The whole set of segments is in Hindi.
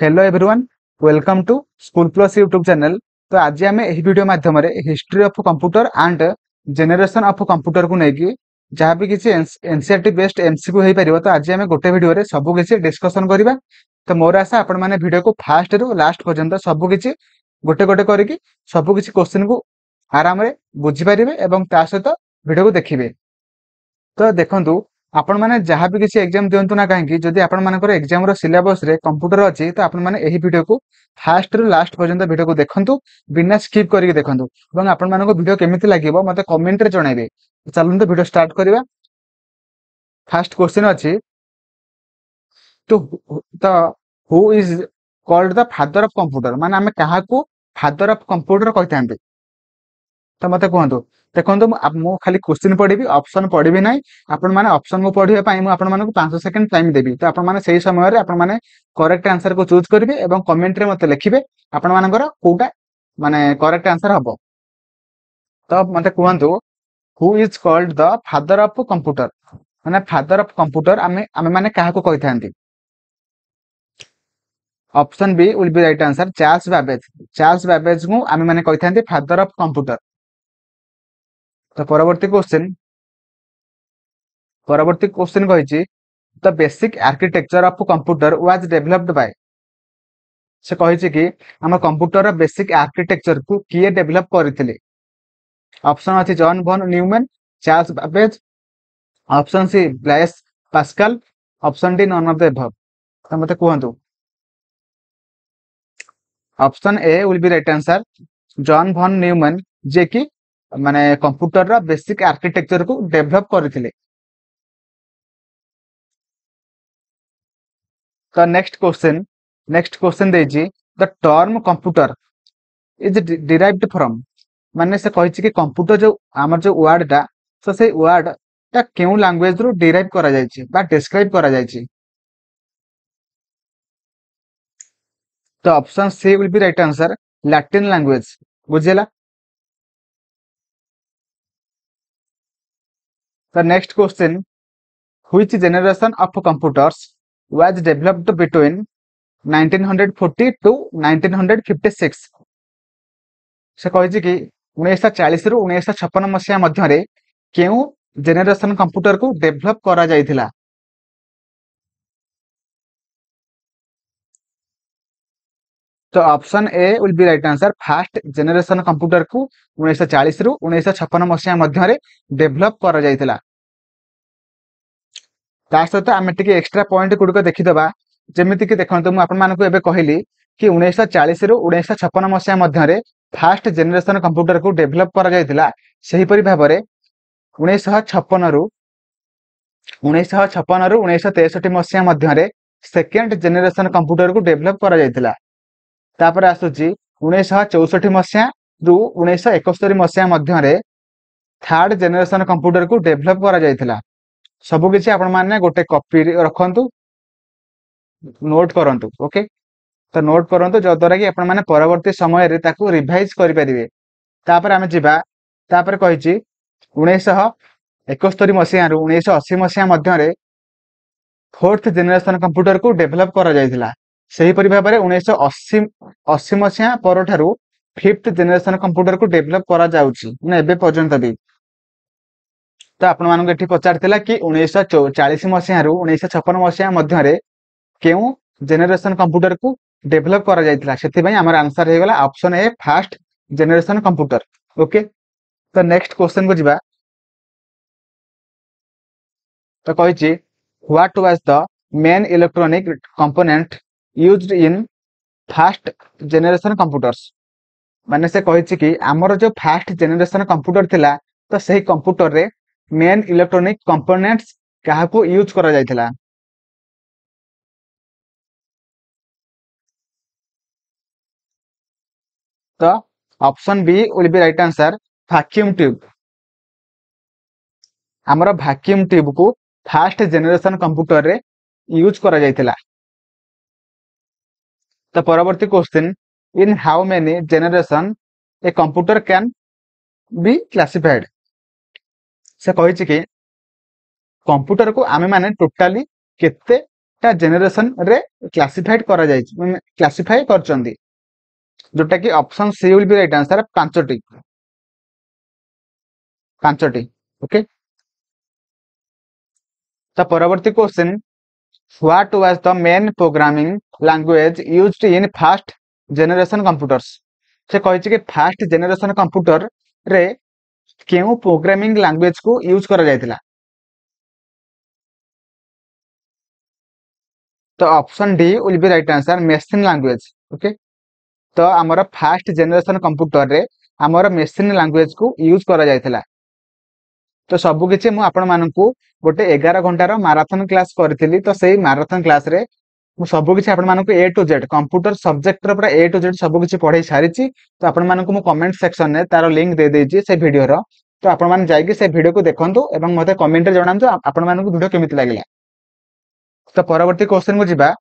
Hello everyone, welcome to school plus YouTube channel. तो आज आम यह वीडियो माध्यम history of computer and generation of computer को लेकिन जहाँ भी किसी एनसीईआरटी बेस्ड एमसीक्यू हो पार। तो आज आम गोटे वीडियो सब किसी डिस्कसन करवा। तो मोर आशा आपण मैंने वीडियो को फास्ट रु लास्ट पर्यंत सब किसी गोटे गोटे करके सब किसी क्वेश्चन को आराम से बुझीपारे और ता सहित वीडियो को देखिए। तो देखो आपण मैंने जहाँ भी किसी एग्जाम दिंतु ना कहीं जदि आपण मानकर एग्जाम सिलेबस रे कंप्यूटर अच्छी तो आपण मैंने यही वीडियो को फास्ट रु लास्ट पर्यंत वीडियो को देखंतु बिना स्किप करके देखंतु और आपण मानको वीडियो केमिति लागिवो मते कमेंट रे जणाइबे। चलନ୍ତୁ वीडियो स्टार्ट करिवा। फर्स्ट क्वेश्चन अच्छी तो who is called the father of computer माने आमे काहा को फादर ऑफ कंप्यूटर कहतांबे। तो मते कहंतु देखो मु खाली क्वेश्चन पढ़ी ऑप्शन पढ़ी ना आपण माने ऑप्शन को पढ़ाई मु आपण मानक 5 सेकंड टाइम देबी। तो आपण माने सही समय रे आपण माने करेक्ट आंसर को चूज करिवे एवं कमेंट रे मते लिखिबे आपण मानकर कोटा माने करेक्ट आंसर हबो। तो मते कहंतु who is called the father of computer माने फादर ऑफ कंप्यूटर आमे आमे माने काहा को कहिथांती। Option B will be right answer Charles Babbage. Charles Babbage को आमे माने कहिथांती फादर ऑफ कंप्यूटर। तो परवर्ती क्वेश्चन कहिछि the basic architecture of computer was developed by. से कहिछि कि हम कंप्यूटर बेसिक आर्किटेक्चर को किए डेवलप करथिले। ऑप्शन अछि John von Neumann, Charles Babbage, option C Blaise Pascal, option D none of the above. तो मते कहंतु option A will be right answer John von Neumann जे कि माने कंप्यूटर रा बेसिक आर्किटेक्चर को डेवलप करथिले। तो नेक्स्ट क्वेश्चन देजी the term computer is derived from माने से कहिछि कि कंप्यूटर जो हमर जो वर्ड टा तो से वर्ड ता केउ लैंग्वेज रो डिराइव करा जायछि बा डिस्क्राइब करा जायछि। तो option C will be right answer Latin language. बुझिला। तो next question which generation of computers was developed between 1940 to 1956। से कहिछि कि 1940 रु 1956 मसिया मध्यरे केउ जेनेरेशन कंप्यूटर को डेवलप करा जायथिला। तो option A will be right answer fast generation computer को 1940 रु 1956 मसिया मध्यरे डेवलप करा जायथिला। ता सहित आमे टिके एक्स्ट्रा पॉइंट गुडको देखिदबा जेमिति कि देखंतु मु आपन मानको एबे कहिली कि 1940 रु 1956 मसिया मध्यरे फास्ट जेनेरेशन कंप्यूटर को डेवलप करा जायथिला। सही परि भाबरे 1956 रु 1963 मसिया मध्यरे सेकेंड जेनेरेशन कंप्यूटर को डेवलप करा जायथिला। तापर आसुची 1964 मसिया रु 1971 मसिया मध्यरे थर्ड जेनेरेशन कंप्यूटर को डेवलप करा जायथिला। सबु किछि आपण माने गोटे कॉपी रखंतु नोट करंतु। ओके, तो नोट करंतु जो द्वारा कि आपण माने परवर्ती समय रे ताकू रिवाइज करि परिबे। तापर आमे जिबा तापर कहिछि 1971 मसिया रु 1980 मसिया मध्यरे फोर्थ जेनेरेशन कंप्यूटर को डेवलप करा जायथिला। सही परि भाबरे 1980 मसिया परठारु फिफ्थ जेनेरेशन कंप्यूटर को डेवलप करा जाउछि ने एबे पर्यंत भी। तो आपण मानको एठी पचारथिला कि 1940 मसिया रु 1956 मसिया मध्यरे केउ जेनेरेशन कंप्यूटर को डेवलप करा जायथिला। सेति भाई हमर आंसर हे गेला option A first generation computer. Okay, तो नेक्स्ट क्वेश्चन को जिबा। तो कहिछि what was the main electronic component used in first generation computers. माने से कहिछि कि हमर जो फास्ट जेनेरेशन कंप्यूटर थिला तो सही कंप्यूटर रे मेन इलेक्ट्रॉनिक कंपोनेंट्स काहा को यूज करा जायथिला। तो option B will be right answer vacuum tube. हमर वैक्यूम ट्यूब को फास्ट जेनेरेशन कंप्यूटर रे यूज करा जायथिला। तो परवर्ती question in how many generation a computer can be classified. से कहिछि कि कंप्यूटर को आमे माने टोटाली केते टा जेनेरेशन रे क्लासिफाइड करा जायछि माने क्लासिफाई करचंदी जोटा कि option C will be right answer पांचटी पांचटी ओके तो परवर्ती question what was the main programming language used in first generation computers से कहिछि कि फर्स्ट जनरेशन कंप्यूटर रे केउ प्रोग्रामिंग लैंग्वेज को यूज करा जायतिला तो option D will be right answer machine language okay तो आमर फर्स्ट जनरेशन कंप्यूटर रे आमर मशीन लैंग्वेज को यूज करा जायतिला तो सबु किछि मु आपण मानकू गोटे 11 घंटार माराथन क्लास करथिली तो सेही माराथन क्लास रे मु सबु किछि आपण मानकू ए टू जेड कंप्यूटर सब्जेक्ट रो पूरा ए टू जेड सबु किछि पढाई सारिछि तो आपण मानकू मु कमेंट सेक्शन ने तार लिंक दे देछि से वीडियो रो तो आपण मान जाई कि से वीडियो को देखंतु एवं मते कमेंट रे जणांतु आपण मानकू वीडियो केमिति लागिला तो परवर्ती क्वेश्चन को जिबा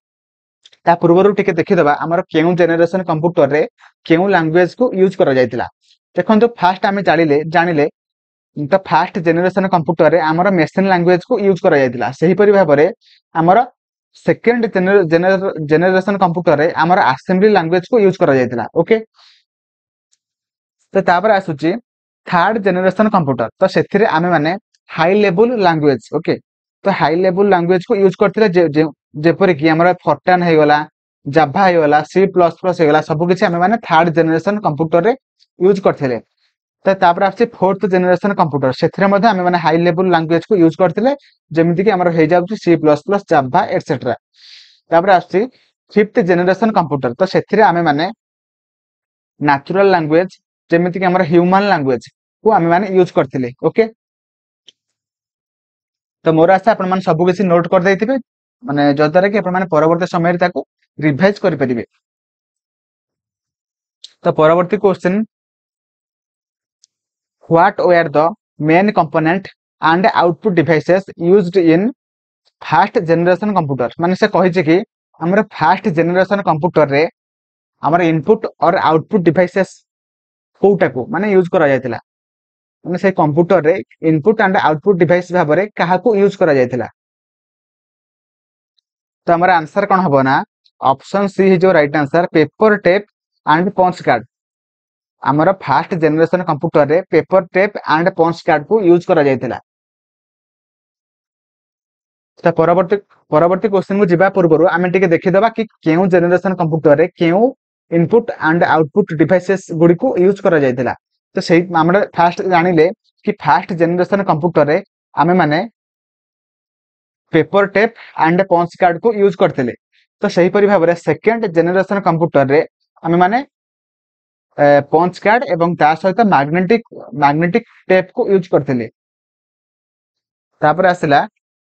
ता पूर्वरु टिके देखिदबा हमर केउ जनरेशन कंप्यूटर रे केउ लैंग्वेज को यूज करा जायतिला देखंतु फास्ट आमे जानिले तो फास्ट जनरेशन कंप्यूटर रे हमर मशीन लैंग्वेज को यूज करा जायतिला सही परि भाबरे हमर सेकंड जनरेशन कंप्यूटर रे हमर असेंबली लैंग्वेज को यूज करा जायतिला ओके तो तापर आसुची थर्ड जनरेशन कंप्यूटर तो सेथिरे आमे माने हाई लेवल लैंग्वेज ओके तो हाई लेवल लैंग्वेज को यूज करथिले जेपरि कि हमरा फोर्टान हे गला जावा हे गला सी प्लस प्लस हे गला सब किछि हमें माने थर्ड जनरेशन कंप्यूटर रे यूज करथिले तो तापर आछि फोर्थ जनरेशन कंप्यूटर सेथिरे मध्ये हमें माने हाई लेवल लैंग्वेज को यूज करथिले जेमिति कि हमरा हे जाउछि C plus plus Java etcetera तापर आछि फिफ्थ जनरेशन कंप्यूटर तो सेथिरे हमें माने नेचुरल लैंग्वेज जेमिति कि हमरा ह्यूमन लैंग्वेज को हमें माने यूज करथिले ओके तो मोर आशा आपण माने सब किछि नोट कर दैथिबे माने जद्वारा कि आपण माने परवर्ती समय रे ताको रिवाइज करि परिबे तो परवर्ती question what were the main component and output devices used in first generation computer माने से कहि छै कि हमर फर्स्ट जनरेशन कंप्यूटर रे हमर इनपुट और आउटपुट डिवाइसेस कोटा को माने यूज करा जायतिला माने से कंप्यूटर रे इनपुट एंड आउटपुट डिवाइस भाबरे काहा को यूज करा जायतिला तो हमारा आंसर कौन हम ना ऑप्शन सी है जो right answer paper tape and punch card आमर फास्ट जनरेशन कंप्यूटर रे paper tape and punch card को यूज करा जायतिला तो परवर्ती क्वेश्चन को जिबा पूर्व आमे टिके देखिदबा कि केउ जनरेशन कंप्यूटर रे केउ इनपुट एंड आउटपुट डिवाइसेस गुडी को यूज करा जायतिला तो सेही हमरे फास्ट जानिले कि फास्ट जनरेशन कंप्यूटर रे आमे माने paper tape and punch card को यूज करथिले तो सही परि भाबरे सेकंड जनरेशन कंप्यूटर रे आमे माने पंच कार्ड एवं ता सहित मैग्नेटिक टेप को यूज करथिले तापर आसला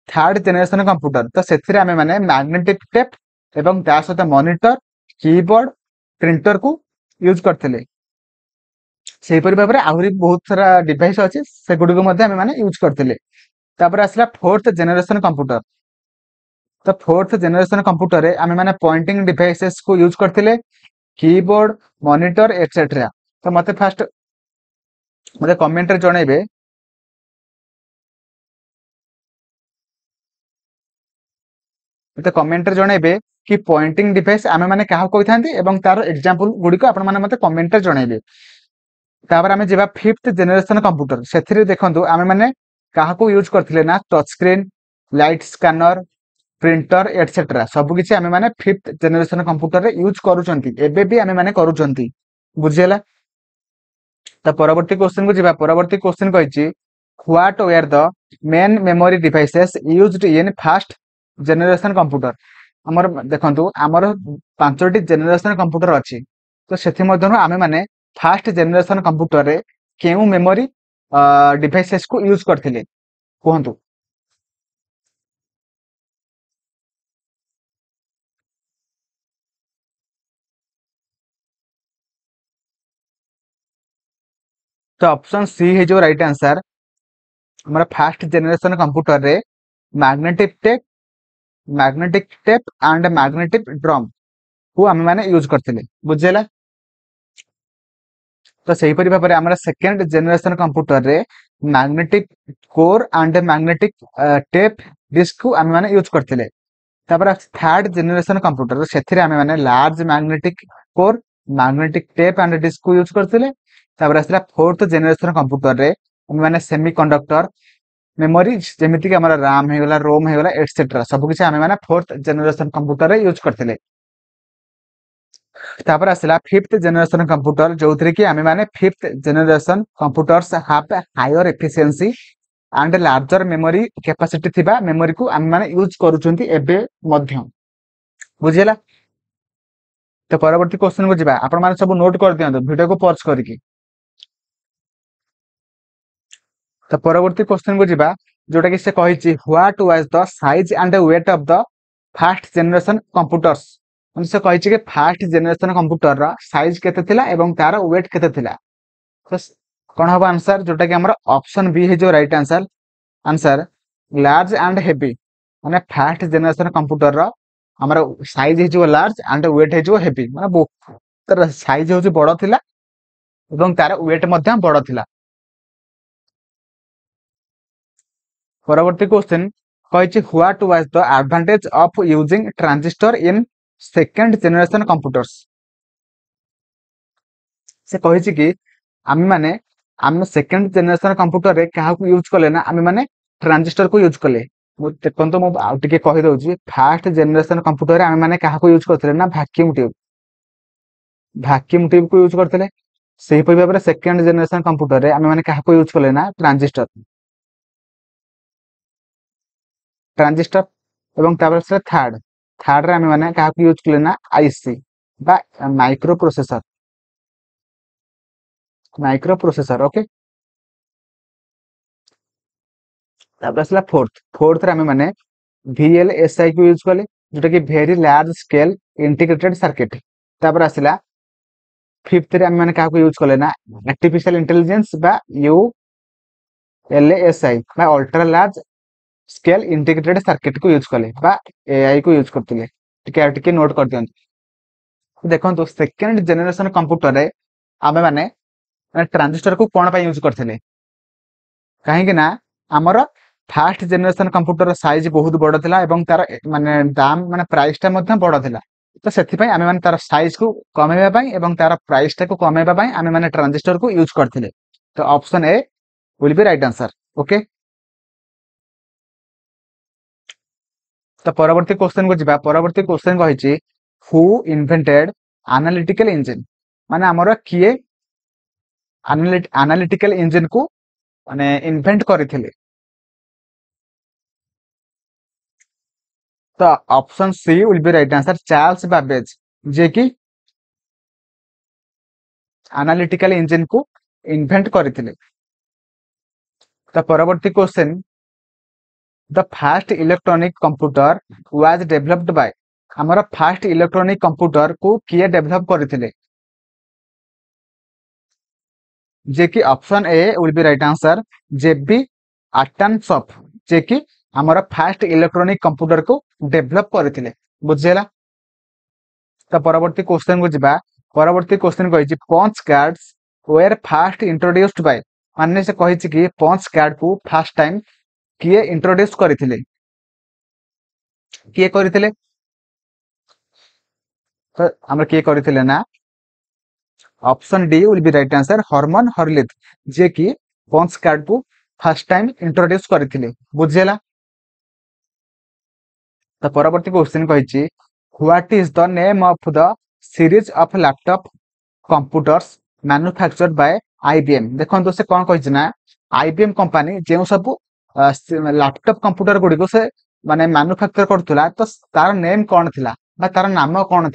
थर्ड जनरेशन कंप्यूटर तो सेथिरे आमे माने मैग्नेटिक टेप एवं ता सहित मॉनिटर कीबोर्ड प्रिंटर को यूज करथिले सही परि भाबरे आहुरी बहुत सारा डिवाइस अछि से गुडी को मध्ये आमे माने यूज करथिले तापर आसला फोर्थ जनरेशन कंप्यूटर तो फोर्थ जनरेशन कंप्यूटर रे आमे माने पॉइंटिंग डिवाइसेस को यूज करथिले कीबोर्ड मॉनिटर एटसेट्रा तो मते फास्ट मते कमेंट रे जणाइबे कि पॉइंटिंग डिवाइस आमे माने काहा कहिथांती एवं तार एग्जांपल गुडी को आपण माने मते कमेंट रे जणाइबे तापर आमे जेबा फिफ्थ जनरेशन कंप्यूटर सेथिरे देखंतु आमे माने काहा को यूज करथिले ना touch screen light scanner printer etcetera सब किछि आमे माने फिफ्थ जनरेशन कंप्यूटर रे यूज करूचंती एबे भी आमे माने करूचंती बुझियला त परवर्ती क्वेश्चन को जिबा परवर्ती क्वेश्चन कहिछि what were the main memory devices used in first generation computer हमर देखंतु हमर पांचटी जनरेशन कंप्यूटर अछि तो सेथि मध्यनु आमे माने फर्स्ट जनरेशन कंप्यूटर रे केउ मेमोरी डिवाइसेस को यूज करथिले कहंतु तो ऑप्शन सी है जो राइट आंसर हमारा फर्स्ट जनरेशन कंप्यूटर रे magnetic tape and magnetic drum को आमे माने यूज करथिले बुझेला तो सही परि भाबरे हमरा सेकंड जनरेशन कंप्यूटर रे magnetic core and magnetic tape disk को आमे माने यूज करथिले तापर थर्ड जेनेरेशन कंप्यूटर से आम large magnetic core magnetic tape and disk को यूज करते। तापर आसला फोर्थ जेनेरेशन कंप्यूटर रे आम सेमी कंडक्टर मेमोरी जमीती कि राम होगा रोम होगा एटसेट्रा सबकि आम फोर्थ जेनेरेशन कंप्यूटर यूज करते। तापर आसला फिफ्थ जेनेरेशन कंप्यूटर जो थी कि आम fifth generation computers have higher efficiency and larger memory capacity थिबा मेमोरी को आम यूज करूछंती एबे मध्य बुझिला। तो परवर्ती क्वेश्चन को जिबा आपण माने सब नोट कर दियंतो वीडियो को पॉज करके। तो परवर्ती क्वेश्चन को जिबा जोटा कि से कहिछि what was the size and weight of the first generation computers मतलब से कहिछि कि फर्स्ट जनरेशन कंप्यूटर रा साइज केते थिला एवं तार वेट केते थिला। तो कोन हबो आंसर जोटा कि हमर ऑप्शन बी है जो right answer answer large and heavy माने फर्स्ट जनरेशन कंप्यूटर रा हमर साइज है जो लार्ज एंड वेट है जो हेवी माने तार साइज हो बड़ थिला एवं तार वेट मध्य बड़ थिला। परवर्ती क्वेश्चन कहिछि what was the advantage of using transistor in second generation computers से कहिछि कि आम माने आम सेकंड जनरेशन कंप्यूटर रे काहा को यूज कले ना आम माने ट्रांजिस्टर को यूज कले। देखो मु आउ टिके कहि दउछि फर्स्ट जनरेशन कंप्यूटर रे आम माने काहा को यूज करथिले ना वैक्यूम ट्यूब को यूज करथिले। सेही परि भाबरे सेकंड जनरेशन कंप्यूटर रे आम माने काहा को यूज कले ना ट्रांजिस्टर ट्रांजिस्टर एवं तापर से थर्ड थर्ड रे आम माने काहा को यूज कले ना आईसी बा माइक्रो प्रोसेसर ओके। तापर आसला फोर्थ रे आम माने VLSI को यूज कले जोटा कि very large scale integrated circuit. तापर आसला फिफ्थ रे आम माने काहा को यूज कले ना आर्टिफिशियल इंटेलिजेंस बा ULSI बा ultra large scale integrated circuit को यूज कले बा AI को यूज करथिले। टिके नोट कर दियंतु देखंतु सेकंड जनरेशन कंप्यूटर रे आमे माने ट्रांजिस्टर को कोन पय यूज करथिले काहेकि ना हमर फर्स्ट जनरेशन कंप्यूटर साइज बहुत बड़ थिला एवं तार माने दाम माने प्राइस ता मध्य बड़ थिला। तो सेथि पय आमे माने तार साइज को कमेबा पय एवं तार प्राइस ता को कमेबा पय आमे माने ट्रांजिस्टर को यूज करथिले। तो option A will be right answer okay. तो परवर्ती क्वेश्चन को जिबा परवर्ती क्वेश्चन कहिछि हु इन्वेंटेड एनालिटिकल इंजन माने हमर किए एनालिटिकल इंजन को माने इन्वेंट करथिले। तो option C will be right answer Charles Babbage जे कि एनालिटिकल इंजन को इन्वेंट करथिले। तो परवर्ती question the first electronic computer was developed by हमर फर्स्ट इलेक्ट्रॉनिक कंप्यूटर को किए डेवलप करथिले जे कि option A will be right answer J B Atanasoff जे कि हमर फर्स्ट इलेक्ट्रॉनिक कंप्यूटर को डेवलप करथिले बुझेला। तो परवर्ती क्वेश्चन को जिबा परवर्ती क्वेश्चन कहिछि punch cards were first introduced by माने से कहिछि कि पंच कार्ड को फर्स्ट टाइम किए इंट्रोड्यूस करथिले किए करथिले। तो हमर किए करथिले ना option D will be right answer Herman Hollerith जे कि पंच कार्ड को फर्स्ट टाइम इंट्रोड्यूस करथिले बुझेला। तो परवर्ती क्वेश्चन कहिछि what is the name of the series of laptop computers manufactured by IBM देखो तो से कौन कहिछि ना IBM कंपनी जे सब लैपटॉप कंप्यूटर गुडी को से माने मैन्युफैक्चर करथुला तो तार नेम कौन थिला बा तार नाम कौन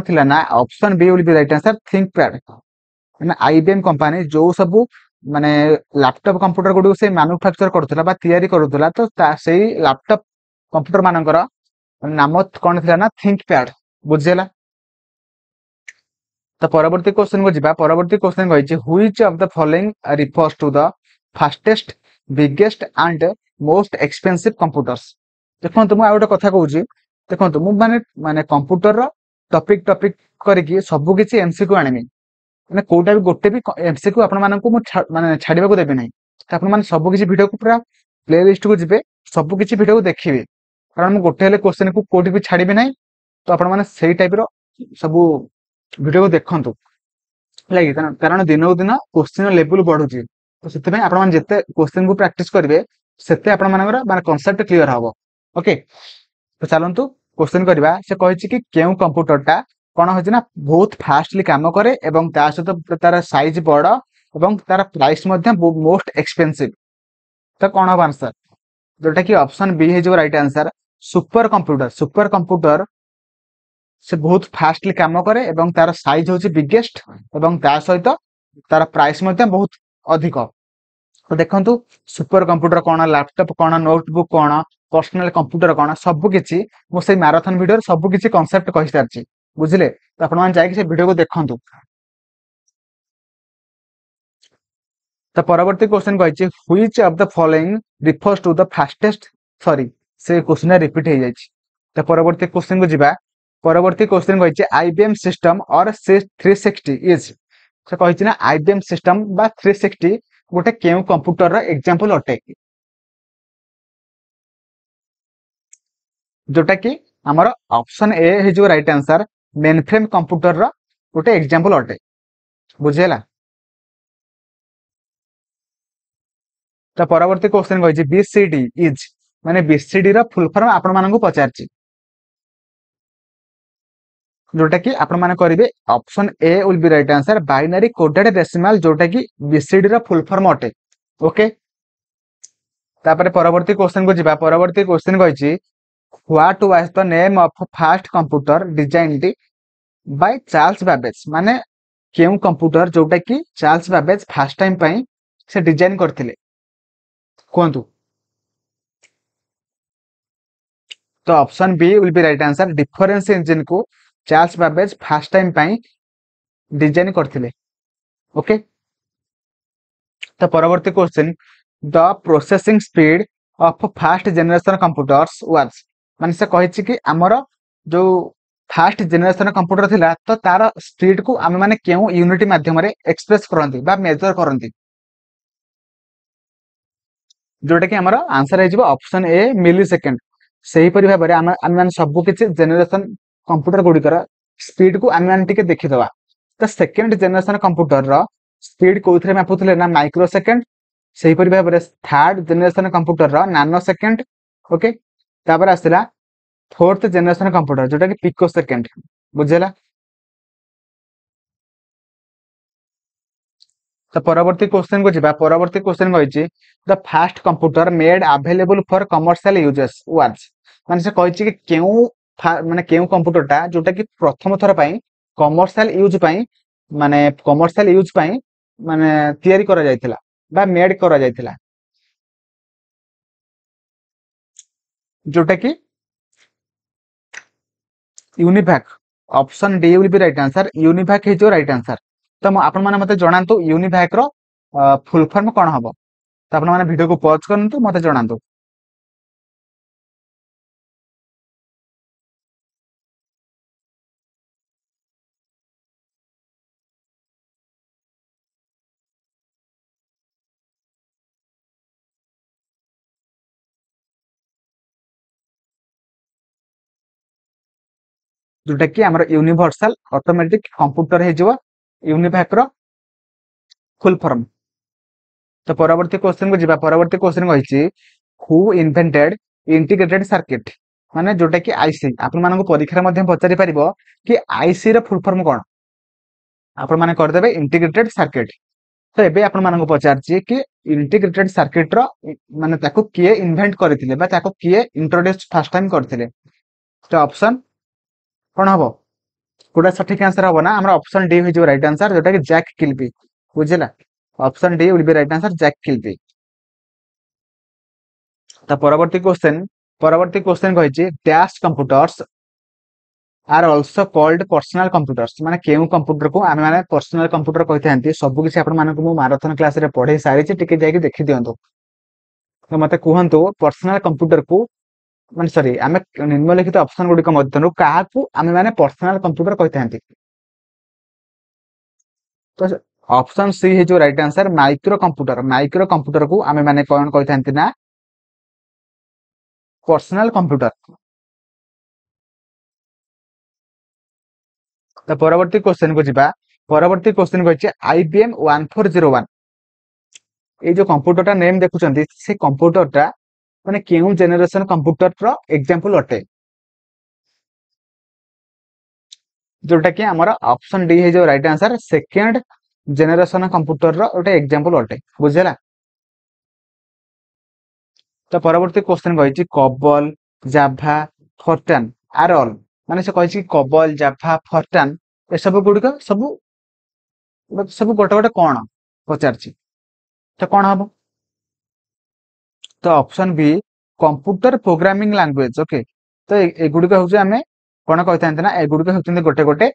थिला ना option B will be right answer ThinkPad माने IBM कंपनी जो सब माने लैपटॉप कंप्यूटर गुडी से मैन्युफैक्चर करथुला बा तयारी करथुला तो सेही लैपटॉप कंप्यूटर मानकर नाम कौन थिला ना थिंकपैड बुझेला। तो परवर्ती क्वेश्चन को जिबा परवर्ती क्वेश्चन कहिछि which of the following refers to the fastest biggest and most expensive computers देखो मु आ गोटे कथा कहूछि देखो मु माने माने कंप्यूटर रो टॉपिक करके सब किछि एमसीक्यू आनिमी माने कोटा भी गोटे भी एमसीक्यू आपण माननकु मु माने छाडिबा को देबे नै त आपण माने सब किछि वीडियो को पूरा प्लेलिस्ट को जिबे सब किछि वीडियो को देखिबे कारण मैं गोटे हेले क्वेश्चन को कोठी भी छाड़ी नहीं तो आपण माने सेही टाइप रो सब वीडियो को देखंतु लगी कारण दिन को दिन क्वेश्चन लेवल बढ़ुची तो से आपण मैंने जिते क्वेश्चन को प्रैक्टिस करेंगे सेते आपण मानकर माने कॉन्सेप्ट क्लियर हबो ओके तो चलतु क्वेश्चन करवा से कहि कि केउ कंप्यूटरटा कौन होची ना बहुत फास्टली काम करे एवं ता सहित तार साइज बड़ एवं तार प्राइस मोस्ट एक्सपेंसिव तो कौन हम आंसर जोटा कि ऑप्शन बी है जो राइट आंसर सुपर कंप्यूटर से बहुत फास्टली काम करे एवं तार साइज होची बिगेस्ट एवं ता सहित तार प्राइस बहुत अधिक तो देखंतु सुपर कंप्यूटर कौन लैपटॉप कौन नोटबुक कौन पर्सनल कंप्यूटर कौन सबकिछि मो से मैराथन वीडियो सबकिछि कांसेप्ट कहि सारछि बुझिले तो आपण मान जाय कि से वीडियो को देखंतु तो परवर्ती क्वेश्चन कहिछि which of the following refers to the fastest sorry से क्वेश्चन रिपीट हो जाइछि तो परवर्ती क्वेश्चन को जिबा परवर्ती क्वेश्चन कहिछि आईबीएम सिस्टम और 360 इज से कहिछि ना आईबीएम सिस्टम बा 360 गोटे केउ कंप्यूटर रा एग्जांपल अटे जोटा कि हमर ऑप्शन ए है जो राइट आंसर मेनफ्रेम कंप्यूटर रा गोटे एग्जांपल अटे बुझेला तो परवर्ती क्वेश्चन कहिछि बीसीडी इज माने बीसीडी रा फुल फॉर्म आपण मानकु पचारछि जोटा कि आपण माने करिवे option A will be right answer binary coded decimal जोटा कि बीसीडी रा फुल फॉर्म अटे ओके तापर परवर्ती क्वेश्चन को जिबा परवर्ती क्वेश्चन कहिछि what was the name of first computer designed by Charles Babbage माने केउ कंप्यूटर जोटा कि चार्ल्स बैबेज फर्स्ट टाइम पई से डिजाइन करथिले कोंतु तो option B will be right answer difference engine को चार्ल्स बैबेज फर्स्ट टाइम पई डिजाइन करथिले ओके तो परवर्ती question the processing speed of first generation computers was माने से कहिछि कि हमर जो फर्स्ट जनरेशन कंप्यूटर थिला तो तार स्पीड को आमे माने केउ यूनिट माध्यम रे एक्सप्रेस करंती बा मेजर करंती जोटा कि हमर आंसर है जिवो ऑप्शन ए मिली सेकंड सही परि भाबरे आमे माने सब किछि जनरेशन कंप्यूटर गुडी कर स्पीड को आमे माने टिके देखि दवा तो सेकंड जनरेशन कंप्यूटर रो स्पीड कोथरे मापुतले ना माइक्रो सेकंड सही परि भाबरे थर्ड जनरेशन कंप्यूटर रो नानो सेकंड ओके तापर आसिला फोर्थ जनरेशन कंप्यूटर जोटा कि पिको सेकंड बुझेला तो परवर्ती क्वेश्चन को जिबा परवर्ती क्वेश्चन कहिछि the first computer made available for commercial uses was माने से कहिछि कि केउ माने केउ कंप्यूटरटा जोटा कि प्रथम थर पई कमर्शियल यूज पई माने कमर्शियल यूज पई माने तयारी करा जायतिला बा मेड करा जायतिला जोटा कि UNIVAC option D will be right answer UNIVAC है जो राइट आंसर तो आपण माने मते जणांतु यूनिभैक रो फुल फॉर्म कोन हबो तो आपण माने वीडियो को पॉज करंतु मते जणांतु जोटा कि हमर यूनिवर्सल ऑटोमेटिक कंप्यूटर है जो यूनिभैक रो फुल फॉर्म तो परवर्ती क्वेश्चन को जिबा परवर्ती क्वेश्चन कहिछि हु इन्वेंटेड इंटीग्रेटेड सर्किट माने जोटा कि आईसी आपण मानको परीक्षा मध्ये पचारि परिबो कि आईसी रो फुल फॉर्म कोन आपण माने कर देबे इंटीग्रेटेड सर्किट तो एबे आपण मानको पचारछि कि इंटीग्रेटेड सर्किट रो माने ताको किए इन्वेंट करथिले बा ताको किए इंट्रोड्यूस फर्स्ट टाइम करथिले तो ऑप्शन कोन हबो कोडा सठिक आंसर हबो ना हमरा ऑप्शन डी हो जो राइट आंसर जोटा कि जैक किल्बी बुझिला option D will be right answer Jack Kilby तो परवर्ती क्वेश्चन कहिछि dash computers are also called personal computers माने केउ कंप्यूटर को आमे माने पर्सनल कंप्यूटर कहिथांती सब किछि आपण मानको मो मैराथन क्लास रे पढे सारी छि टिके जाई कि देखि दियंतो तो मते कहंतो पर्सनल कंप्यूटर को माने सॉरी आमे निम्नलिखित ऑप्शन गुडी को मध्यनु काहा को आमे माने पर्सनल कंप्यूटर कहिथांती तो ऑप्शन सी है जो राइट आंसर माइक्रो कंप्यूटर को आमे माने कोन कहिथांती ना पर्सनल कंप्यूटर। तो परवर्ती क्वेश्चन को जिबा परवर्ती क्वेश्चन को IBM 1401 ये जो कंप्यूटर नेम देखुं से कंप्यूटर माने केउ जेनेरेशन कंप्यूटर रो एग्जांपल अटे जोटा कि हमारा ऑप्शन डी है जो right answer second generation computer रो ओटे एग्जांपल अटे बुझेला। तो परवर्ती क्वेश्चन कहिछि कबल जाभा फॉर्ट्रान आर ऑल माने से कहिछि कबल जाभा फॉर्ट्रान ए सब गुडी का सब गोटे गोटे कोन पचारछि तो कोन हबो। तो option B computer programming language okay. तो ए गुडी का होजे हमें कोन कहथांते ना ए गुडी का होचंते गोटे गोटे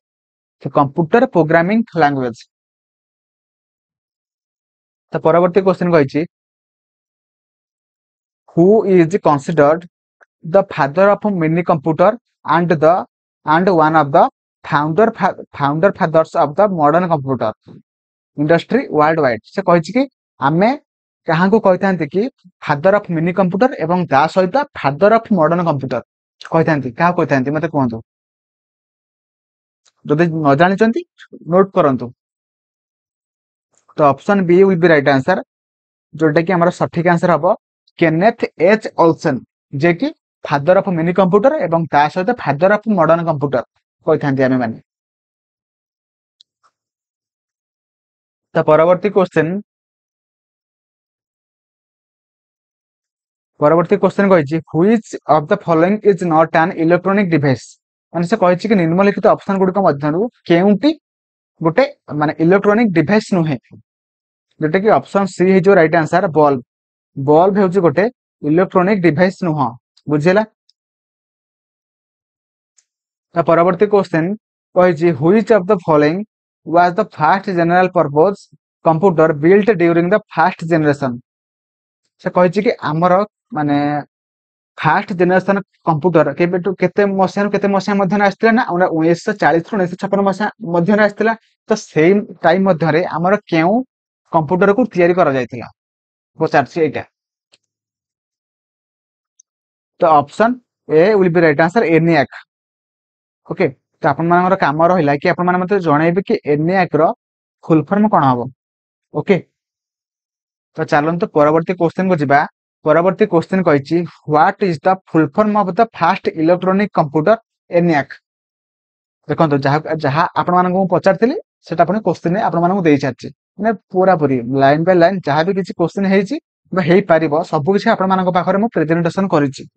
तो कंप्यूटर प्रोग्रामिंग लैंग्वेज। तो परवर्ती क्वेश्चन कहिछि who is considered the father of mini computer and one of the founder fathers of the modern computer industry worldwide। से कहिछि कि आमे कहां को कहथांती कि फादर ऑफ मिनी कंप्यूटर एवं ता सहित फादर ऑफ मॉडर्न कंप्यूटर कहथांती कहा कहथांती मते कहंतु जदि न जानिचंती नोट करंतु। तो option B will be right answer जोटा कि हमारा सठिक आंसर हबो केनेथ एच ओल्सन जे कि फादर ऑफ मिनी कंप्यूटर एवं ता सहित फादर ऑफ मॉडर्न कंप्यूटर कहथांती आमे माने। तो परवर्ती क्वेश्चन कहिछि which of the following is not an electronic device माने से कहिछि कि निम्नलिखित ऑप्शन गुडी को मध्यरु केउंटी गोटे माने इलेक्ट्रॉनिक डिवाइस नुहे जोटा कि ऑप्शन सी है जो राइट आंसर बल्ब। बल्ब हेउछि गोटे इलेक्ट्रॉनिक डिवाइस नुह बुझिला। तो परवर्ती क्वेश्चन कहिछि which of the following was the first general purpose computer built during the first generation. से कहिछि कि हमर माने फर्स्ट जनरेशन कंप्यूटर केबेटु केते मसिया मध्य आस्थिला ना 1940 रु 1956 मसिया मध्य आस्थिला। तो सेम टाइम मध्य रे हमर केउ कंप्यूटर को तयारी करा जायतिला पचारछि एटा। तो option A will be right answer ENIAC okay. तो आपण मानकर काम रहिला कि आपण मान मते जणाइबे कि एनियाक रो फुल फॉर्म कोन हबो ओके। तो चलंतु परवर्ती क्वेश्चन को जिबा परवर्ती क्वेश्चन कहिछि what is the full form of the first electronic computer ENIAC. देखंतु जहा जहा आपण मानकु पचारथिली सेटा आपण क्वेश्चन आपण मानकु देइ छाछि माने पूरा पूरी लाइन बाय लाइन जहा भी किछि क्वेश्चन हेछि बा हेइ पारिबो सब किछि आपण मानक पाखरे मु प्रेजेंटेशन करिछि।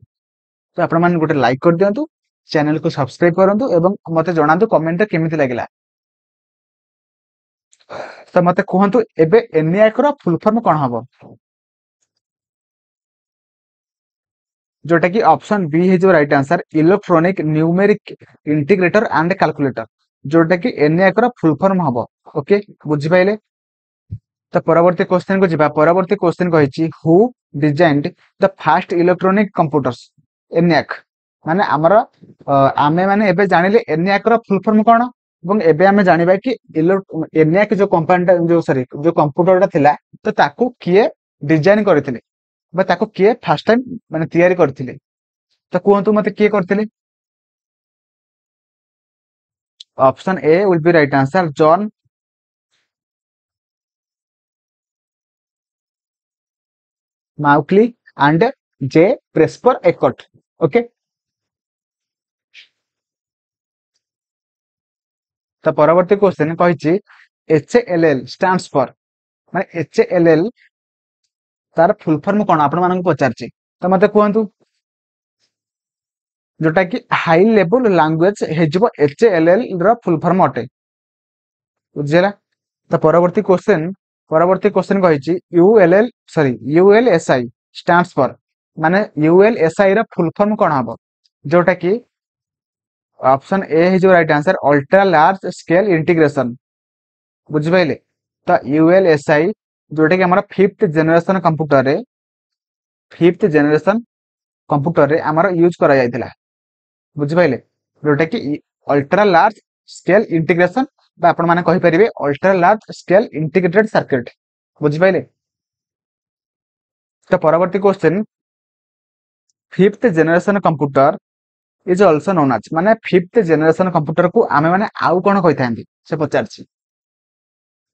तो आपण मान गोटे लाइक कर दियंतु चैनल को सब्सक्राइब करंतु एवं मते जणांतु कमेंट रे केमिति लागिला। तो मते कहंतु एबे एनियाक रो फुल फॉर्म कोन हबो जोटा कि ऑप्शन बी है जो right answer electronic numeric integrator and calculator जोटा कि एनियाक रो फुल फॉर्म हबो ओके बुझि पाइले। तो परवर्ती क्वेश्चन को जिबा परवर्ती क्वेश्चन कहिछि who designed the first electronic computers ENIAC माने हमर आमे माने एबे जानिले एनियाक रो फुल फॉर्म कोन एवं एबे आमे जानिबा कि एनियाक जो कंपनी जो सॉरी जो कंप्यूटरटा थिला तो ताकू किए डिजाइन करथिले बा ताकू किए फर्स्ट टाइम माने तयारी करथिले। तो कहंतु मते किए करथिले। Option A will be right answer John Mauchly and J Presper Eckert okay. तो परवर्ती क्वेश्चन कहिछि HALL स्टैंड्स फॉर माने HALL तार फुल फॉर्म कोन आपण मानन पचारछि। तो मते कहंतु जोटा कि हाई लेवल लैंग्वेज हेजिबो HALL रो फुल फॉर्म अटे बुझिला। तो परवर्ती क्वेश्चन कहिछि ULSI स्टैंड्स फॉर माने ULSI रो फुल फॉर्म कोन हबो जोटा कि ऑप्शन ए है जो right answer ultra large scale integration बुझि पाइले। तो ULSI जोटा कि हमारा फिफ्थ जनरेशन कंप्यूटर रे हमारा यूज करा जायतिला बुझि पाइले जोटा कि अल्ट्रा लार्ज स्केल इंटीग्रेशन बा आपण माने कहि परिबे ultra large scale integrated circuit बुझि पाइले। तो परवर्ती question fifth generation computer is also known as माने फिफ्थ जनरेशन कंप्यूटर को आमे माने आउ कोन कहिथांती से पचारछि।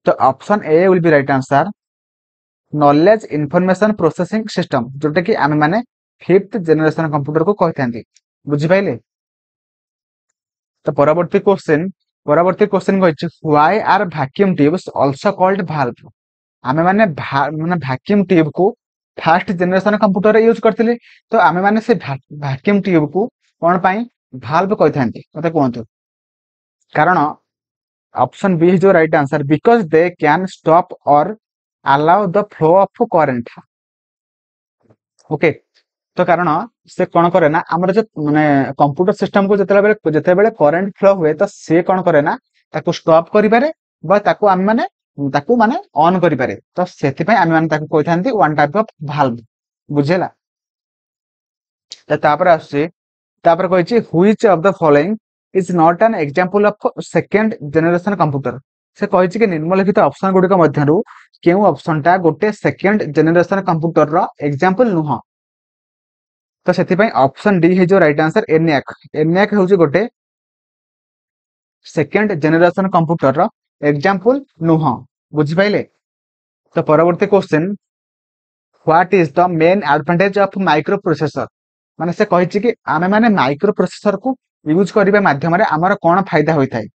तो option A will be right answer knowledge information processing system जोटा कि आमे माने फिफ्थ जनरेशन कंप्यूटर को कहिथांती बुझि पाइले। तो परवर्ती क्वेश्चन कहिछि why are vacuum tubes also called valve. आमे माने माने वैक्यूम ट्यूब को फर्स्ट जनरेशन कंप्यूटर यूज करथिले तो आमे माने से वैक्यूम ट्यूब को कोन पई वाल्व कहिथांती मते कोहंतु। कारण option B is the right answer because they can stop or allow the flow of current. Okay तो कारण से कौन करे ना हमर जो माने कंप्यूटर सिस्टम को जते बेले करंट फ्लो हुए तो से कौन करे ना ताको स्टॉप करि पारे बा ताको माने ऑन करि पारे तो सेति पय आमे माने ताको कहिथांती वन टाइप ऑफ वाल्व बुझेला। तो तापर आसे तापर कहिछि which of the following is not an example of second generation computer. से कहिछि कि निम्नलिखित ऑप्शन गुडी को मध्यरु केउ ऑप्शन टा गोटे सेकंड जनरेशन कंप्यूटर रो एग्जांपल नुह। तो सेति पय ऑप्शन डी हे जो राइट आंसर एनएक। एनएक होउछि गोटे सेकंड जनरेशन कंप्यूटर रो एग्जांपल नुह बुझि पाइले। तो परवर्ती question what is the main advantage of micro processor. माने से कहिछि कि आमे माने माइक्रो प्रोसेसर को यूज करिबा माध्यम रे हमर कोन फायदा होई थाय।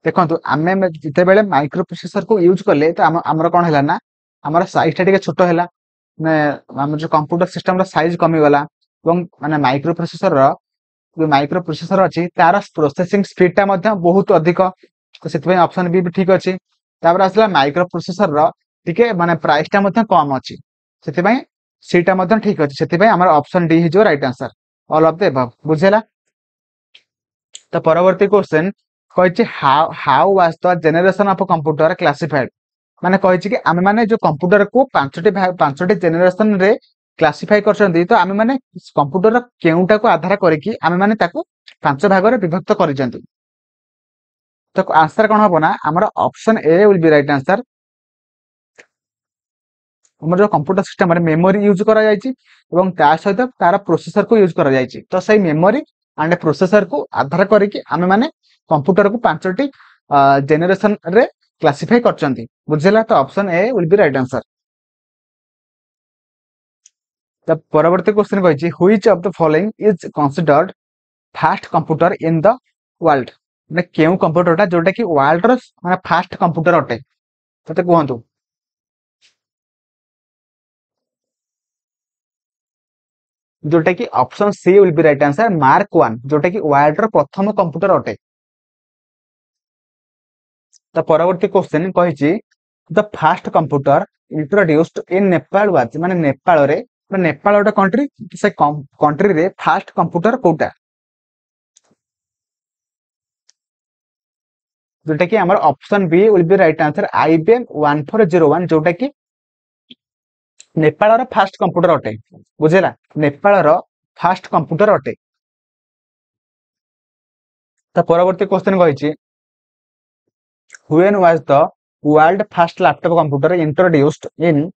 देखंतु आमे जते बेले माइक्रो प्रोसेसर को यूज करले तो हमर कोन हैला ना हमर साइज टा टिके छोटो हैला ने हमर जो कंप्यूटर सिस्टम रो साइज कमी गला एवं माने माइक्रो प्रोसेसर रो जो माइक्रो प्रोसेसर अछि तार प्रोसेसिंग स्पीड टा मध्ये बहुत अधिक तो सेति पय ऑप्शन बी भी ठीक अछि। तापर आसला माइक्रो प्रोसेसर रो टिके माने प्राइस टा मध्ये कम अछि सेति पय सीटा मध्ये ठीक अछि सेति पय हमर ऑप्शन डी हि जो right answer all of the above बुझेला। तो परवर्ती क्वेश्चन कहिछि how was the generation of computer classified. माने कहिछि कि आमे माने जो कंप्यूटर को पांचटी जनरेशन रे क्लासिफाई करछन्ती तो आमे माने कंप्यूटर केउटा को आधार करिकि आमे माने ताको पांच भाग रे विभक्त करिसन्ती। तो आंसर कोन हबो ना हमर option A will be right answer. हमर जो कंप्यूटर सिस्टम रे मेमोरी यूज करा जायछि एवं ता सहित तार प्रोसेसर को यूज करा जायछि तो सही मेमोरी एंड प्रोसेसर को आधार करिकि आमे माने कंप्यूटर को पांचटी जनरेशन रे क्लासिफाई करछन्ती बुझिला। तो option A will be right answer. The परवर्ती क्वेश्चन कहिछि which of the following is considered fast computer in the world. माने केउ कंप्यूटरटा जोटा कि वर्ल्ड रो माने फास्ट कंप्यूटर अटे तते कहंतु। जोटा कि option C will be right answer mark 1 जोटा कि वर्ल्ड रो प्रथम कंप्यूटर अटे। तो परवर्ती क्वेश्चन कहिछि the first computer introduced in Nepal was माने नेपाल रे नेपाल गोटे कंट्री से कंट्री रे फास्ट कंप्यूटर कोटा जोटा कि हमर option B will be right answer IBM 1401 जोटा कि नेपाल रो फास्ट कंप्यूटर अटे बुझेला। नेपाल रो फास्ट कंप्यूटर अटे। तो परवर्ती क्वेश्चन कहिछि when was the world first laptop computer introduced in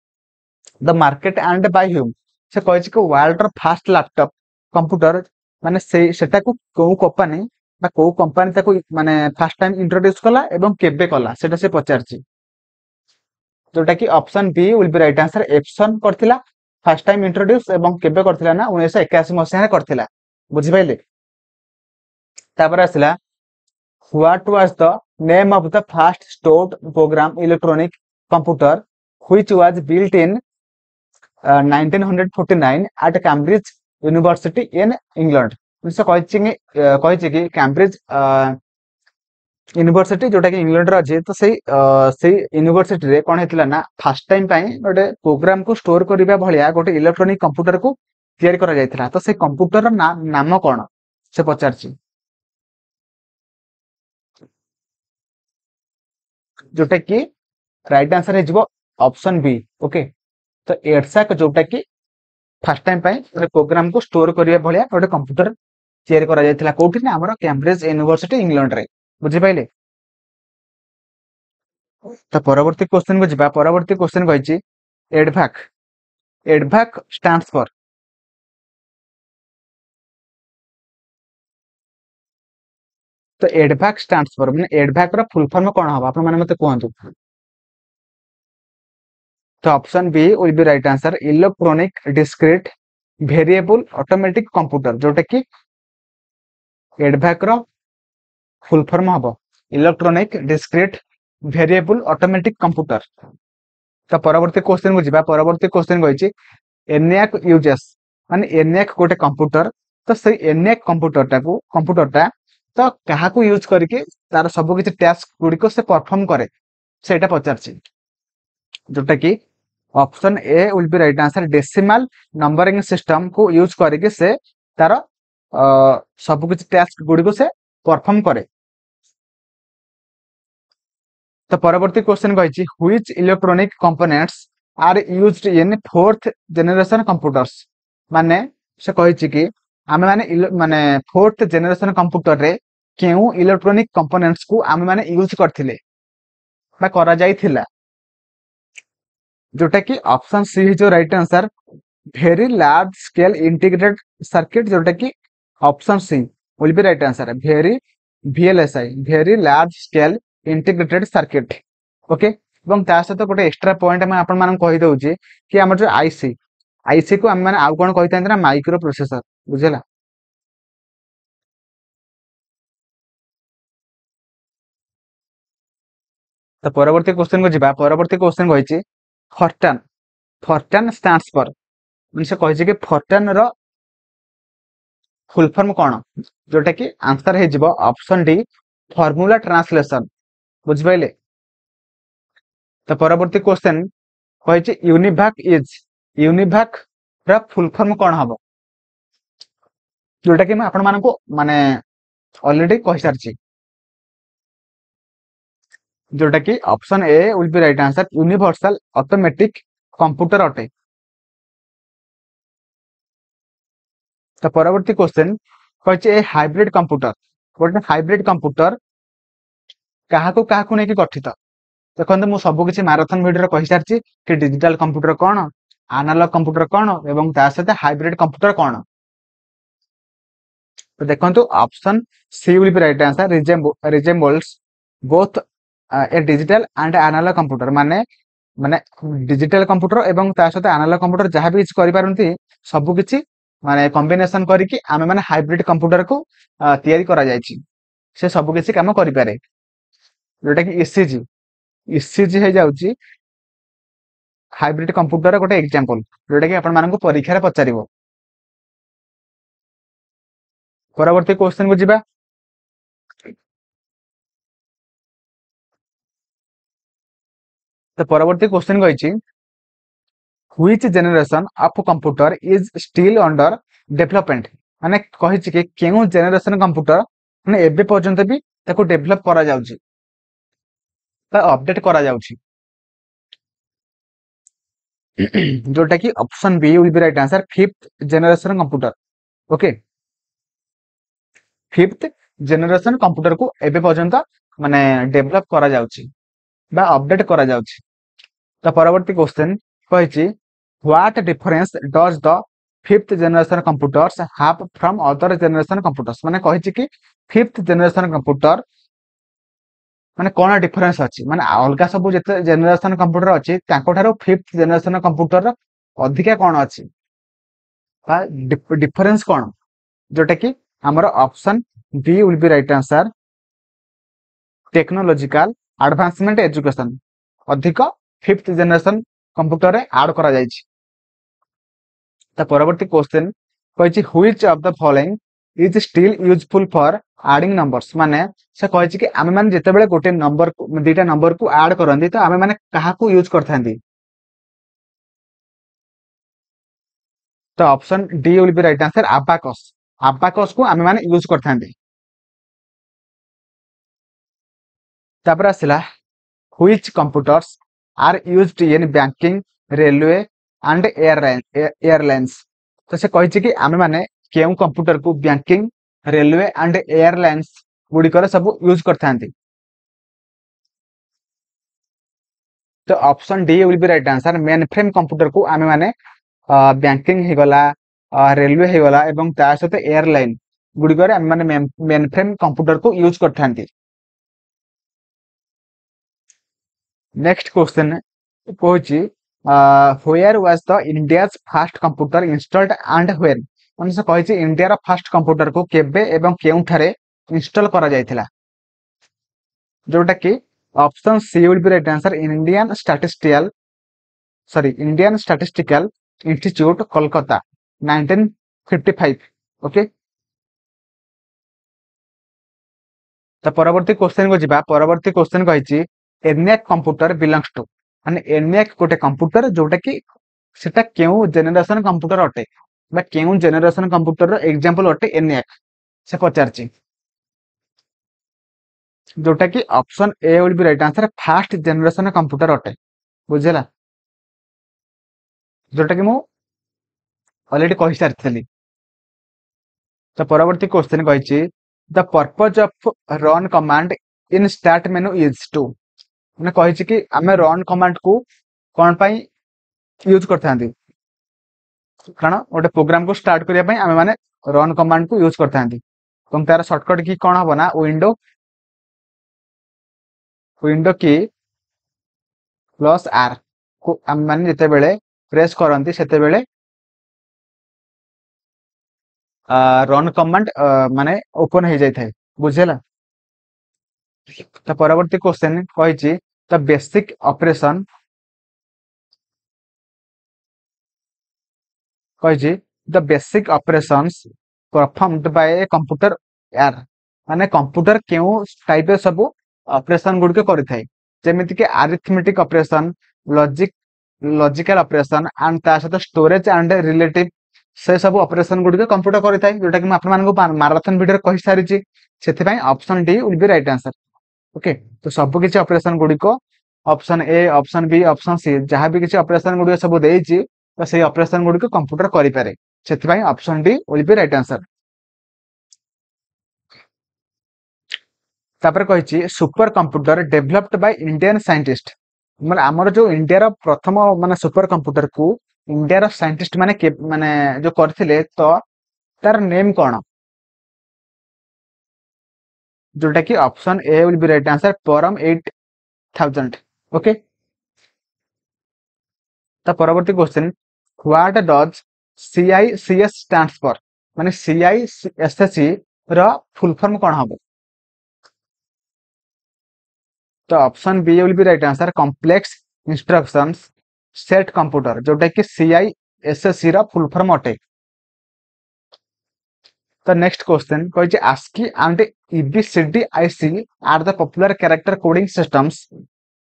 the market and by whom. से कहिछि कि वर्ल्ड रो फर्स्ट लैपटॉप कंप्यूटर माने सेटा को को कंपनी बा को कंपनी ताको माने फर्स्ट टाइम इंट्रोड्यूस कला एवं केबे कला सेटा से पचारछि जोटा कि option B will be right answer Epson करथिला फर्स्ट टाइम इंट्रोड्यूस एवं केबे करथिला ना 1981 मसिया रे करथिला बुझि पाइले। तापर आसला what was the name of the first stored program electronic computer which was built in 1949 at Cambridge University in England। से कहिछि कि कैम्ब्रिज यूनिवर्सिटी जोटा कि इंग्लैंड रे अछि तो सेही यूनिवर्सिटी रे कोन हेतिला ना फर्स्ट टाइम पई गोटे प्रोग्राम को स्टोर करिबा भलिया गोटे इलेक्ट्रॉनिक कंप्यूटर को तयार करा जायतिला तो से कंप्यूटर रो नाम कोन से पचारछि जोटा कि राइट आंसर हे जिवो ऑप्शन बी। ओके तो एडसाक जोटा कि फर्स्ट टाइम पई गोटे प्रोग्राम को स्टोर करिबा भलिया गोटे कंप्यूटर तयार करा जायतिला कोठी ना हमर कैम्ब्रिज यूनिवर्सिटी इंग्लैंड रे बुझि पाइले। तो परवर्ती क्वेश्चन को जिबा परवर्ती क्वेश्चन कहिछि एडभाक एडभाक स्टैंड्स फॉर तो एडभाक स्टैंड्स फॉर माने एडभाक रा फुल फॉर्म कोन हबा आपण माने मते कहंतु तो option B will be right answer electronic discrete variable automatic computer जोटा कि एडभाक रा फुल फॉर्म हबो electronic discrete variable automatic computer तो परवर्ती क्वेश्चन को जिबा परवर्ती क्वेश्चन कहिछि एनएक यूजेस माने एनएक गोटे कंप्यूटर तो से एनएक कंप्यूटर तो कहा को यूज करके तार सब किछि टास्क गुडी को से परफॉर्म करे सेटा पचारछि जोटा कि option A will be right answer decimal numbering system को यूज करके से तार सब किछि टास्क गुडी को से परफॉर्म करे तो परवर्ती क्वेश्चन कहिछि which electronic components are used in fourth generation computers माने से कहिछि कि आमे माने फोर्थ जनरेशन कंप्यूटर रे केउ इलेक्ट्रॉनिक कंपोनेंट्स को आमे माने यूज करथिले बा करा जाइथिला जोटा कि ऑप्शन सी इज जो right answer very large scale integrated circuit जोटा कि option C will be right answer very VLSI very large scale integrated circuit okay ଏବଂ ତା ସହିତ ଗୋଟେ ଏକ୍ସଟ୍ରା ପଏଣ୍ଟ ଆମେ ଆପଣ ମାନଙ୍କୁ କହି ଦଉଛି କି ଆମର ଯୋଉ ଆଇସି କୁ ଆମେ ମାନେ ଆଉ କଣ କହିଥାନ୍ତି ନା ମାଇକ୍ରୋ ପ୍ରୋସେସର ବୁଝିଲା ତ ପରବର୍ତ୍ତୀ क्वेश्चन को ଯିବା ପରବର୍ତ୍ତୀ क्वेश्चन କହିଛି फर्टान फर्टान स्टैंड्स फॉर ମାନେ ସେ କହିଛି କି फर्टान ର फुल फॉर्म कोन जोटा कि आंसर हे जिवो ऑप्शन डी फार्मूला ट्रांसलेशन बुझ पाइले तो परवर्ती क्वेश्चन कहिछि यूनिभाक रा फुल फॉर्म कोन हबो जोटा कि मैं आपण मानको माने ऑलरेडी कहि सारछि जोटा कि option A will be right answer universal automatic computer अटे तो परवर्ती क्वेश्चन कहिछि ए हाइब्रिड कंप्यूटर गोटे हाइब्रिड कंप्यूटर काहा को नेकी गठित देखो मु सब किसी मैराथन वीडियो कहि सारछि कि डिजिटल कंप्यूटर कोन एनालॉग कंप्यूटर कोन एवं ता सहित हाइब्रिड कंप्यूटर कोन तो देखो option C will be right answer resembles both a digital and analog computer माने माने डिजिटल कंप्यूटर एवं ता सहित एनालॉग कंप्यूटर जहां भी करि पारंती सब किछि माने कॉम्बिनेशन करिकि आमे माने हाइब्रिड कंप्यूटर को तयारी करा जायछि से सब किछि काम करि पारे जोटा कि ईसीजी हे जाउची हाइब्रिड कंप्यूटर गोटे एग्जांपल जोटा कि आपण मानन को परीक्षा रे पचारिबो परवर्ती क्वेश्चन को जिबा तो परवर्ती क्वेश्चन कहिछि which generation of computer is still under development माने कहिछि कि केउ जनरेशन कंप्यूटर माने एबे पर्यंत भी ताको डेवलप करा जाउची बा अपडेट करा जाउची जोटा कि option B will be right answer fifth generation computer okay fifth generation computer को एबे पर्यंत माने डेवलप करा जाउची बा अपडेट करा जाउची तो परवर्ती क्वेश्चन कहिछि what difference does the fifth generation computers have from other generation computers माने कहिछि कि फिफ्थ जनरेशन कंप्यूटर माने कोन डिफरेंस अछि माने अलगा सब जते जनरेशन कंप्यूटर अछि ताको ठारो फिफ्थ जनरेशन कंप्यूटर अधिका कोन अछि बा डिफरेंस कोन जोटा कि हमर option B will be right answer technological advancement education अधिक फिफ्थ जनरेशन कंप्यूटर रे ऐड करा जायछि तो परवर्ती क्वेश्चन कहिछि which of the following is still useful for adding numbers माने से कहिछि कि आमे माने जते बेले गोटे नंबर दुटा नंबर को ऐड करंदी तो आमे माने कहा को यूज करथांदी तो option D will be right answer abacus को आमे माने यूज करथांदी तापर आसिला which computers are used in banking railway and airlines तो से कहिछि कि आमे माने केउ कंप्यूटर को बैंकिंग रेलवे एंड एयरलाइंस गुडी करे सब यूज करथांती तो option D will be right answer mainframe computer को आमे माने बैंकिंग हो गला रेलवे हो गला एवं ता सहित एयरलाइन गुड़िक माने मेन फ्रेम कंप्यूटर को यूज करते। नेक्स्ट क्वेश्चन कहूँ where was the India's fast computer installed and when मन से कही इंडिया फास्ट कंप्यूटर को केबे एवं केउठारे इंस्टॉल करा जायथिला जोटा कि option C will be right answer Indian statistical institute Kolkata 1955 okay. तो परवर्ती क्वेश्चन को जिबा परवर्ती क्वेश्चन कही एनएक कंप्यूटर बिलोंग्स टू माने एनएक गोटे कंप्यूटर जोटा कि सेटा केउ जेनेरेशन कंप्यूटर अटे बा केउ जेनेरेशन कंप्यूटर रो एग्जांपल अटे एनएक से पचारची जोटा कि option A will be right answer fast generation computer अटे बुझेला जोटा कि मु ऑलरेडी कहि सारथली। तो परवर्ती क्वेश्चन कही the purpose of run command in start menu is to मैंने कही कि आम रन कमांड को कौन पाई यूज करते कारण गोटे प्रोग्राम को स्टार्ट करने आम मैंने रन कमांड को यूज करते तार सर्टकट की कौन हम ना विंडो विंडो की प्लस आर को आम मैंने जिते बेले प्रेस करती से रन कमांड माने ओपन हो जाए बुझेला। तो परवर्ती क्वेश्चन कही द बेसिक ऑपरेशन कही the basic operations performed by a computer यार माने कंप्यूटर केउ टाइप सब ऑपरेशन गुड करि थाए जेमिति कि arithmetic operation logical operation and ता सहित स्टोरेज एंड रिलेटिव से सब ऑपरेशन गुड कंप्यूटर करि थाए जोटा कि आपण मानको मैराथन वीडियो कहि सारी छी सेति पई option D will be right answer okay. तो सब किछि ऑपरेशन गुडी को option A option B option C जहां भी किछि ऑपरेशन गुडी सब देइछि तो से ऑपरेशन गुडी को कंप्यूटर करि पारे सेति पई option D will be right answer. तापर कही super computer developed by Indian scientist माने हमर जो इंडिया रो प्रथम माने सुपर कंप्यूटर को इंडिया रो साइंटिस्ट माने जो करथिले तो तार नेम कोन जोटा कि option A will be right answer Param 8000 okay. तो परवर्ती question what does CICS stands for माने CISSC रो फुल फॉर्म कोन हबो तो option B will be right answer complex instructions set computer जोटा कि CISSC रा फुल फॉर्म अटे। तो नेक्स्ट क्वेश्चन कही ASCII and EBCDIC are the popular character coding systems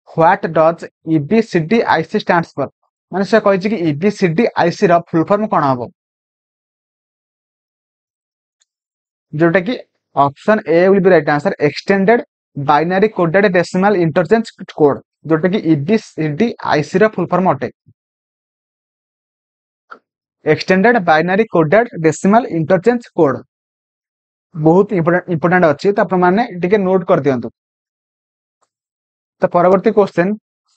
what does EBCDIC stands for माने से कही कि EBCDIC रा फुल फॉर्म कोन हबो जोटा कि option A will be right answer extended binary coded decimal interchange code जोटा कि EBCDIC रा फुल फॉर्म अटे extended binary coded decimal interchange code बहुत इंपोर्टेंट अच्छी तो आपने टिके नोट कर दियंतु। तो परवर्ती question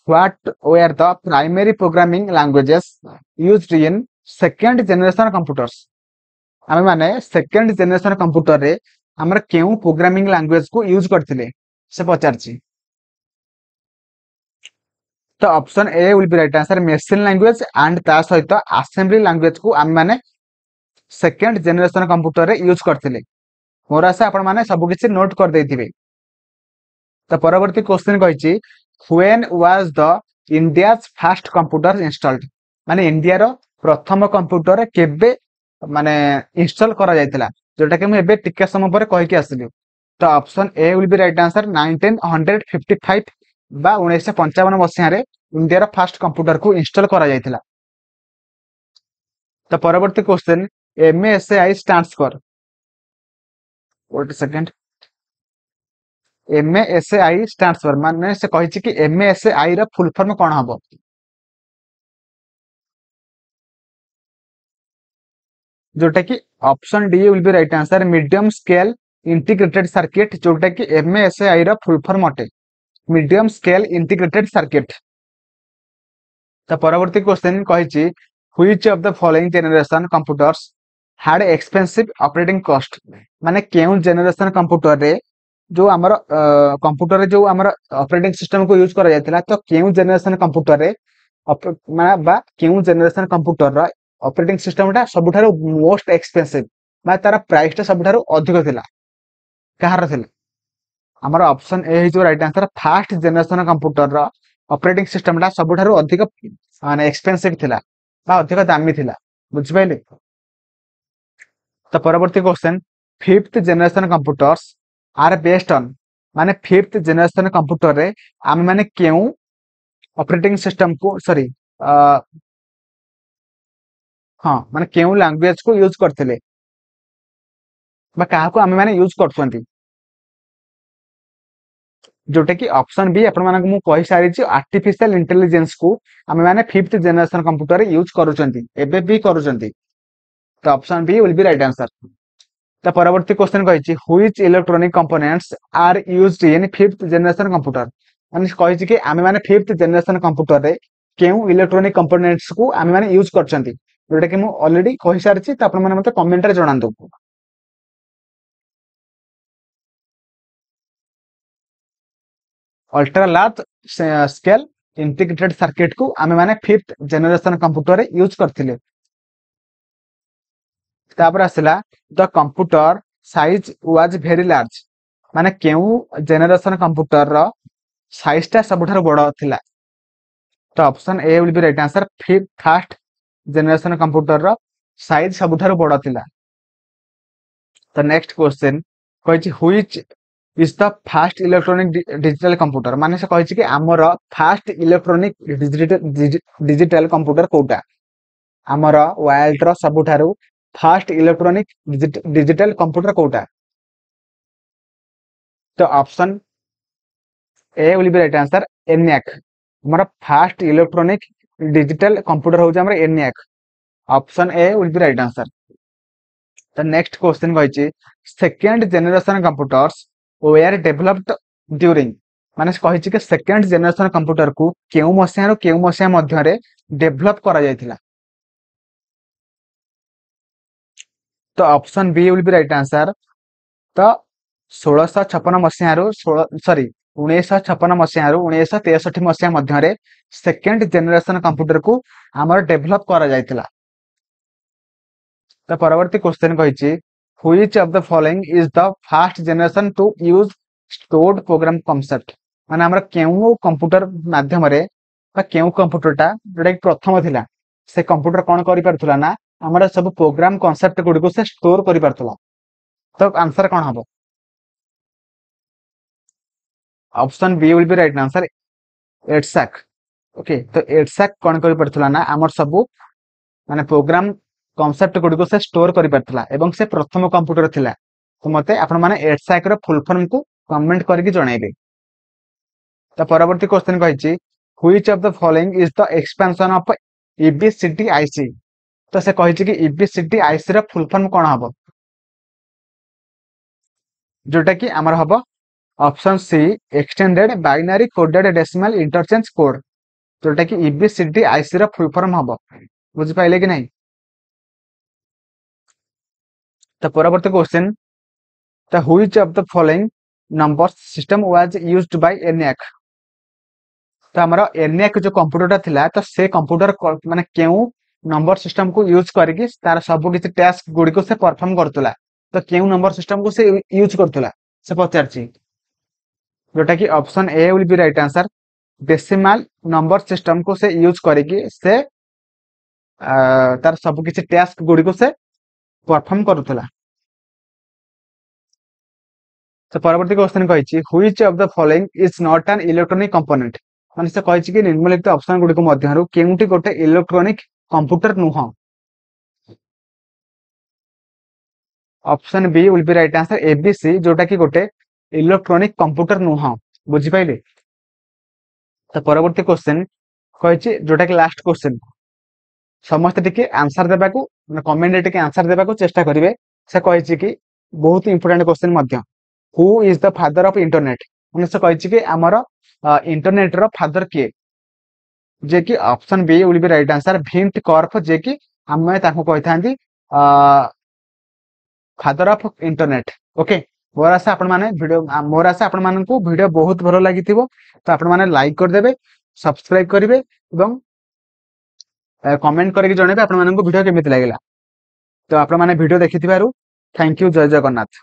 what were the primary programming languages used in second generation computers आमे माने सेकंड जनरेशन कंप्यूटर रे हमर केउ प्रोग्रामिंग लैंग्वेज को यूज करथिले से पचारची तो option A will be right answer machine language and ता सहित असेंबली लैंग्वेज को आम माने सेकंड जनरेशन कंप्यूटर रे यूज करथिले मोर आशा आपण माने सब किछि नोट कर देथिबे। तो परवर्ती क्वेश्चन कहिछि when was the India's first computer installed माने इंडिया रो प्रथम कंप्यूटर केबे माने इंस्टॉल करा जायतिला जोटा कि हम एबे टिके समय पर कहि के आसिलु तो option A will be right answer 1955 बा 1955 मसिया रे इंडिया रो फर्स्ट कंप्यूटर को इंस्टॉल करा जायतिला। तो परवर्ती question MASI stands for wait a second MASI stands for माने से कहि कि MASI रो फुल फॉर्म कोन हबो जोटा कि option D will be right answer medium scale integrated circuit जोटा कि MASI रो फुल फॉर्म अटे मीडियम स्केल इंटीग्रेटेड सर्किट। तो परवर्ती क्वेश्चन कही which of the following generation computers had expensive operating cost माने केउ जनरेशन कंप्यूटर रे जो हमर कंप्यूटर रे जो हमर ऑपरेटिंग सिस्टम को यूज करा जायतिला तो केउ जनरेशन कंप्यूटर रे माने बा केउ जनरेशन कंप्यूटर रा ऑपरेटिंग सिस्टम टा सबुठारो मोस्ट एक्सपेंसिव बा तारा प्राइस टा सबुठारो अधिक थिला कहार थिला हमर ऑप्शन ए जो right answer first generation computer रा ऑपरेटिंग सिस्टम टा सबुठारो अधिक माने एक्सपेंसिव थिला बा अधिक दामी थिला बुझि पाइले तो परवर्ती question fifth generation computers are based on माने फिफ्थ जनरेशन कंप्यूटर रे आम माने केउ ऑपरेटिंग सिस्टम को सॉरी हाँ माने केउ लैंग्वेज को यूज करथिले बा काहा को आम माने यूज करथंती जोटा कि ऑप्शन बी आपण मानक मु कहि सारी छी आर्टिफिशियल इंटेलिजेंस को आम माने फिफ्थ जनरेशन कंप्यूटर रे यूज करूचंती एबे भी करूचंती तो option B will be right answer तो परवर्ती क्वेश्चन कहि which electronic components are used in fifth generation computer माने कहि कि आमे माने फिफ्थ जनरेशन कंप्यूटर रे केउ इलेक्ट्रॉनिक कंपोनेंट्स को आमे माने यूज करचंती जोटा कि मु ऑलरेडी कहि सारी छी त आपण माने मते कमेंट रे जणान दो ultra large scale integrated circuit को आमे माने फिफ्थ जनरेशन कंप्यूटर रे यूज करथिले तापर आसला the computer size was very large माने केउ जनरेशन कंप्यूटर रो साइज टा सबुठार बड़ थिला तो option A will be right answer first generation computer रो साइज सबुठार बड़ थिला तो नेक्स्ट क्वेश्चन कहि which is the first electronic digital computer माने से कहि कि हमर फर्स्ट इलेक्ट्रॉनिक डिजिटल कंप्यूटर कोटा हमर वर्ल्ड रो सबुठार फर्स्ट इलेक्ट्रॉनिक डिजिटल कंप्यूटर कोटा तो option A will be right answer ENIAC हमर फर्स्ट इलेक्ट्रॉनिक डिजिटल कंप्यूटर हो हमर ENIAC option A will be right answer तो नेक्स्ट क्वेश्चन कहि second generation computers were developed during माने कहि कि सेकंड जनरेशन कंप्यूटर को केउ मसिया रो केउ मसिया मध्य रे डेवलप करा जायतिला तो option B will be right answer तो 1656 मसिया रो सॉरी 1956 मसिया रो 1963 मसिया मध्य रे सेकंड जनरेशन कंप्यूटर को हमर डेवलप करा जायतिला तो परवर्ती क्वेश्चन कहि which of the following is the first generation to use stored program concept माने हमर केउ कंप्यूटर माध्यम रे बा केउ कंप्यूटर टा जेटा प्रथम थिला से कंप्यूटर कोन करि परथुला ना हमर सब प्रोग्राम कांसेप्ट गुडी को से स्टोर करि परथुला तो आंसर कोन हबो option B will be right answer EDSAC okay तो एडसैक कोन करि परथुला ना हमर सब माने प्रोग्राम कांसेप्ट गुडी को से स्टोर करि परथुला एवं से प्रथम कंप्यूटर थिला तो मते आपण माने एडसैक रो फुल फॉर्म को कमेंट करके जणाइबे तो परवर्ती क्वेश्चन कहि which of the following is the expansion of EBCDIC तो से कहि कि EBCDIC रो फुल फॉर्म कोन हबो जोटा कि हमर हबो option C extended binary coded decimal interchange code जोटा कि EBCDIC रो फुल फॉर्म हबो बुझि पाइले कि नहीं तो परवर्ती क्वेश्चन तो which of the following number system was used by ENIAC तो हमारा ENIAC जो कंप्यूटर थिला तो से कंप्यूटर माने केउ नंबर सिस्टम को यूज करके तार सब किसी टास्क गुडी को से परफॉर्म करतला तो केउ नंबर सिस्टम को से यूज करतला से पचारची जोटा कि option A will be right answer decimal number system को से यूज करके से तार सब किसी टास्क गुडी को से परफॉर्म करतला तो परवर्ती क्वेश्चन कहि which of the following is not an electronic component माने से कहि कि निम्नलिखित ऑप्शन गुडी को मध्यरु केउटी गोटे इलेक्ट्रॉनिक कंप्यूटर नुह option B will be right answer ABC जोटा कि गोटे इलेक्ट्रॉनिक कंप्यूटर नुह बुझि पाइले तो परवर्ती क्वेश्चन कहि जोटा कि लास्ट क्वेश्चन समस्त टिके आंसर देबा को कमेंट टिके आंसर देबा को चेष्टा करिवे से कहि कि बहुत important question Madhya who is the father of internet माने से कहि कि हमर इंटरनेट रो फादर किए जे कि option B will be right answer Vint Cerf जे कि आमे ताको कहि थांती फादर ऑफ इंटरनेट। ओके मोर आशा आपण माने वीडियो मोर आशा आपण मानकू वीडियो बहुत भलो लागिथिबो तो आपण माने लाइक कर देबे सब्सक्राइब करिवे एवं कमेंट करके जणेबे आपण मानकू वीडियो केमिति लागिला। तो आपण माने वीडियो देखिथिबारु थैंक यू जय जगन्नाथ।